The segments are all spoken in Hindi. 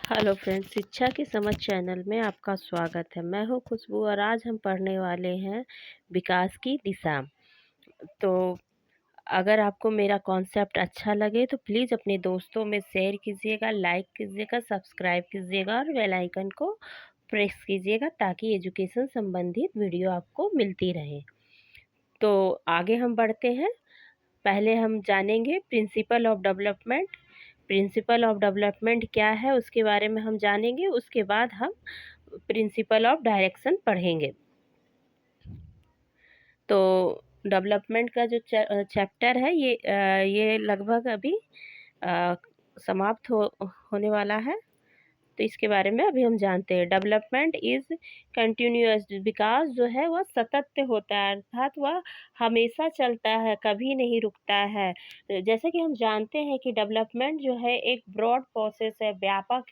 हेलो फ्रेंड्स, शिक्षा की समझ चैनल में आपका स्वागत है। मैं हूं खुशबू और आज हम पढ़ने वाले हैं विकास की दिशा। तो अगर आपको मेरा कॉन्सेप्ट अच्छा लगे तो प्लीज़ अपने दोस्तों में शेयर कीजिएगा, लाइक कीजिएगा, सब्सक्राइब कीजिएगा और बेल आइकन को प्रेस कीजिएगा ताकि एजुकेशन संबंधित वीडियो आपको मिलती रहे। तो आगे हम बढ़ते हैं। पहले हम जानेंगे principle of development. Principle of development क्या है उसके बारे में हम जानेंगे। उसके बाद हम प्रिंसिपल ऑफ डायरेक्शन पढ़ेंगे। तो डेवलपमेंट का जो चैप्टर है ये लगभग अभी समाप्त होने वाला है। तो इसके बारे में अभी हम जानते हैं। Development is continuous. विकास जो है वह सतत होता है, अर्थात वह हमेशा चलता है, कभी नहीं रुकता है। जैसे कि हम जानते हैं कि डेवलपमेंट जो है एक ब्रॉड प्रोसेस है, व्यापक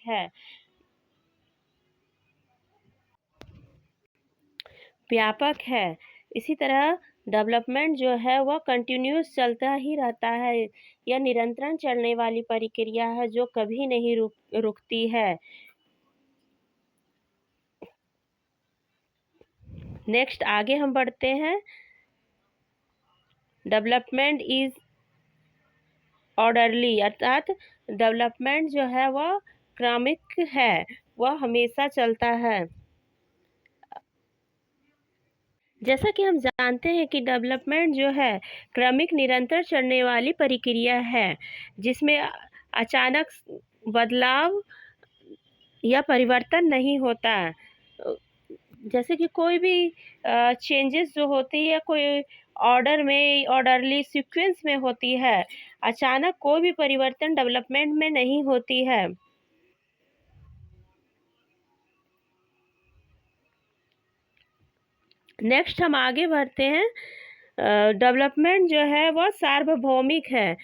है, इसी तरह डेवलपमेंट जो है वह कंटिन्यूस चलता ही रहता है। यह निरंतर चलने वाली प्रक्रिया है जो कभी नहीं रुकती है। नेक्स्ट आगे हम बढ़ते हैं। डेवलपमेंट इज ऑर्डरली, अर्थात डेवलपमेंट जो है वह क्रमिक है, वह हमेशा चलता है। जैसा कि हम जानते हैं कि डेवलपमेंट जो है क्रमिक निरंतर चलने वाली प्रक्रिया है जिसमें अचानक बदलाव या परिवर्तन नहीं होता। जैसे कि कोई भी चेंजेस जो होती है कोई ऑर्डर में, ऑर्डरली सीक्वेंस में होती है, अचानक कोई भी परिवर्तन डेवलपमेंट में नहीं होती है। नेक्स्ट हम आगे बढ़ते हैं। डेवलपमेंट जो है वह सार्वभौमिक है।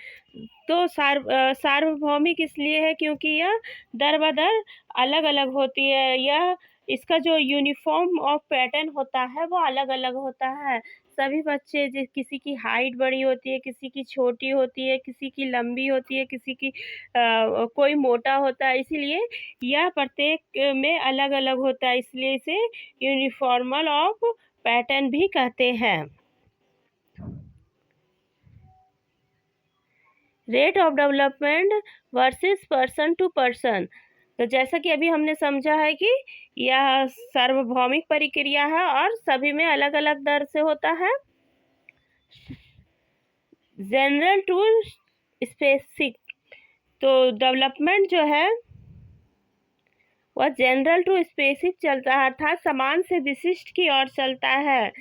तो सार्वभौमिक इसलिए है क्योंकि यह दर बदर अलग अलग होती है। यह इसका जो यूनिफॉर्म ऑफ पैटर्न होता है वो अलग अलग होता है। सभी बच्चे किसी की हाइट बड़ी होती है, किसी की छोटी होती है, किसी की लंबी होती है, किसी की कोई मोटा होता है, इसीलिए यह प्रत्येक में अलग अलग होता है, इसलिए इसे यूनिफॉर्मल ऑफ पैटर्न भी कहते हैं। Rate of development versus person to person. तो जैसा कि अभी हमने समझा है कि यह सार्वभौमिक प्रक्रिया है और सभी में अलग अलग दर से होता है। General to specific. तो डेवलपमेंट जो है वह जनरल टू स्पेसिफिक चलता है, अर्थात समान से विशिष्ट की ओर चलता है।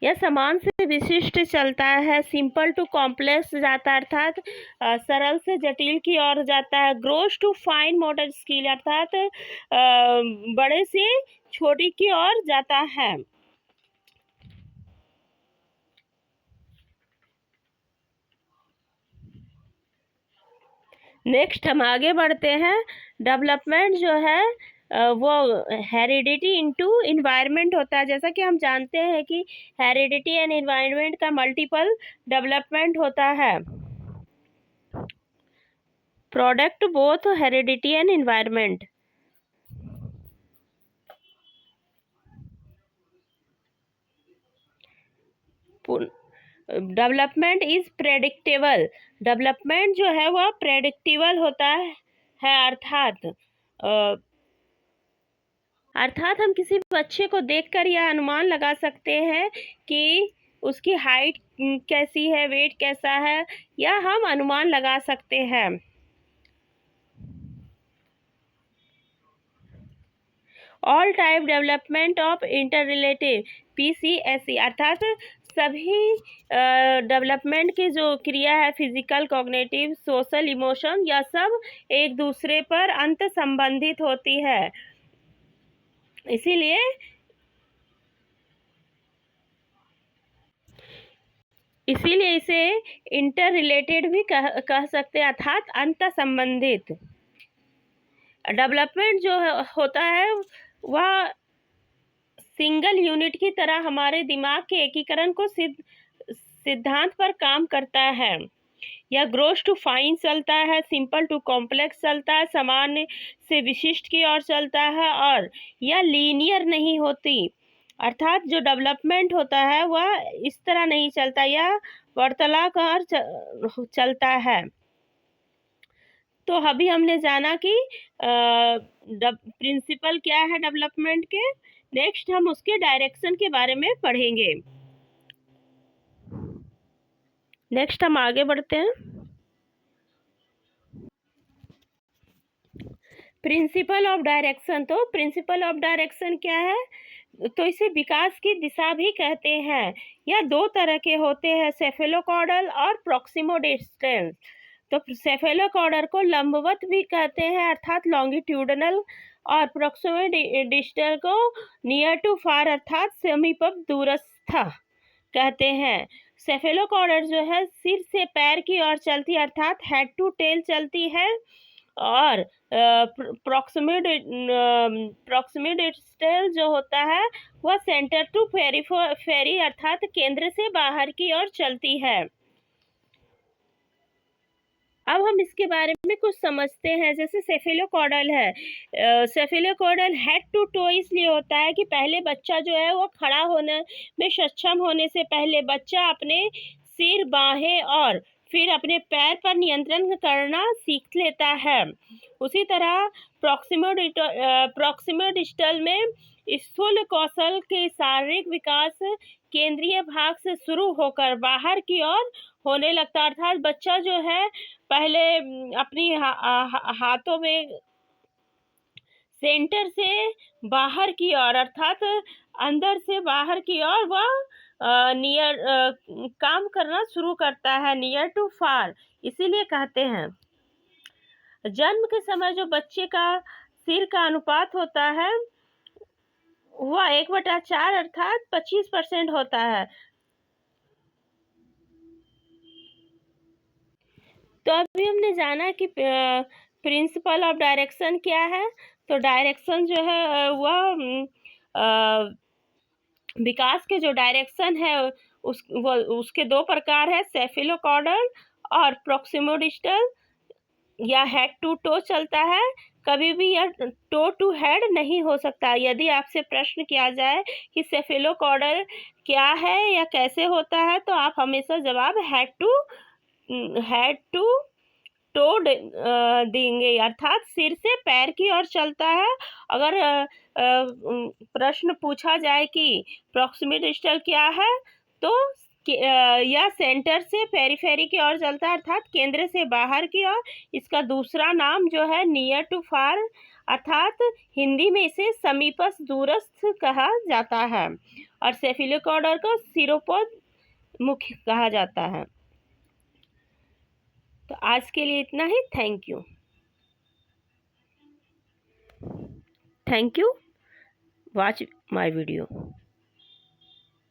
यह समान से विशिष्ट चलता है। सिंपल टू कॉम्प्लेक्स जाता है, अर्थात सरल से जटिल की ओर जाता है। Gross to fine motor skill, अर्थात बड़े से छोटी की ओर जाता है। नेक्स्ट हम आगे बढ़ते हैं। डेवलपमेंट जो है वो हेरिडिटी इनटू इन्वायरमेंट होता है। जैसा कि हम जानते हैं कि हेरिडिटी एंड इन्वायरमेंट का मल्टीपल डेवलपमेंट होता है। Product both heredity and environment. Development is predictable. Development जो है वह प्रेडिक्टेबल होता है, अर्थात हम किसी बच्चे को देखकर यह अनुमान लगा सकते हैं कि उसकी हाइट कैसी है, वेट कैसा है, यह हम अनुमान लगा सकते हैं। All type development of interrelative, PCSE, अर्थात सभी डेवलपमेंट की जो क्रिया है, फिजिकल, कॉग्निटिव, सोशल, इमोशन, यह सब एक दूसरे पर अंत संबंधित होती है। इसीलिए इसे इंटर रिलेटेड भी कह सकते हैं, अर्थात अंत संबंधित। डेवलपमेंट जो होता है वह सिंगल यूनिट की तरह हमारे दिमाग के एकीकरण को सिद्धांत पर काम करता है। या ग्रोस टू फाइन चलता है, सिंपल टू कॉम्प्लेक्स चलता है, सामान्य से विशिष्ट की ओर चलता है, और या लीनियर नहीं होती, अर्थात जो डेवलपमेंट होता है वह इस तरह नहीं चलता, या वार्तालाप चलता है। तो अभी हमने जाना कि प्रिंसिपल क्या है डेवलपमेंट के। नेक्स्ट हम उसके डायरेक्शन के बारे में पढ़ेंगे। नेक्स्ट हम आगे बढ़ते हैं। Principle of direction. तो प्रिंसिपल ऑफ डायरेक्शन क्या है? तो इसे विकास की दिशा भी कहते हैं। यह दो तरह के होते हैं, सेफेलोकॉर्डल और प्रॉक्सिमोडिस्टल। तो सेफेलोकॉर्डल को लंबवत भी कहते हैं अर्थात लॉन्गिट्यूडनल, और प्रॉक्सिमोडिस्टल को नियर टू फार अर्थात समीप दूरस्थ कहते हैं। सेफेलोकॉर्डल जो है सिर से पैर की ओर चलती अर्थात हेड टू टेल चलती है, और प्रॉक्सिमोडिस्टल जो होता है वह सेंटर टू फेरी अर्थात केंद्र से बाहर की ओर चलती है। अब हम इसके बारे में कुछ समझते हैं। जैसे सेफेलोकॉर्डल है, सेफेलोकॉर्डल हेड टू टो इसलिए होता है कि पहले बच्चा जो है वो खड़ा होने में सक्षम होने से पहले बच्चा अपने सिर, बाहें और फिर अपने पैर पर नियंत्रण करना सीख लेता है। उसी तरह प्रॉक्सिमोडिस्टल में स्थूल कौशल के शारीरिक विकास केंद्रीय भाग से शुरू होकर बाहर की ओर होने लगता है, अर्थात बच्चा जो है पहले अपनी हाथों में सेंटर से बाहर की ओर अर्थात अंदर से बाहर की ओर वह नियर काम करना शुरू करता है, नियर टू फार। इसीलिए कहते हैं जन्म के समय जो बच्चे का सिर का अनुपात होता है वह 1/4 अर्थात 25% होता है। तो अभी हमने जाना कि प्रिंसिपल ऑफ डायरेक्शन क्या है। तो डायरेक्शन जो है वह विकास के जो डायरेक्शन है उसके दो प्रकार है, सेफेलोकॉर्डल और प्रॉक्सिमोडिस्टल। या हेड टू टो चलता है, कभी भी यह टो टू हेड नहीं हो सकता। यदि आपसे प्रश्न किया जाए कि सेफेलोकॉर्डल क्या है या कैसे होता है, तो आप हमेशा जवाब हेड टू टो देंगे, अर्थात सिर से पैर की ओर चलता है। अगर प्रश्न पूछा जाए कि प्रॉक्सिमोडिस्टल क्या है, तो या सेंटर से पेरिफेरी की ओर चलता है अर्थात केंद्र से बाहर की ओर। इसका दूसरा नाम जो है नियर टू फार, अर्थात हिंदी में इसे समीपस्थ दूरस्थ कहा जाता है, और सेफेलोकॉर्डल को सिरोपोड मुख्य कहा जाता है। तो आज के लिए इतना ही। Thank you. Watch my video.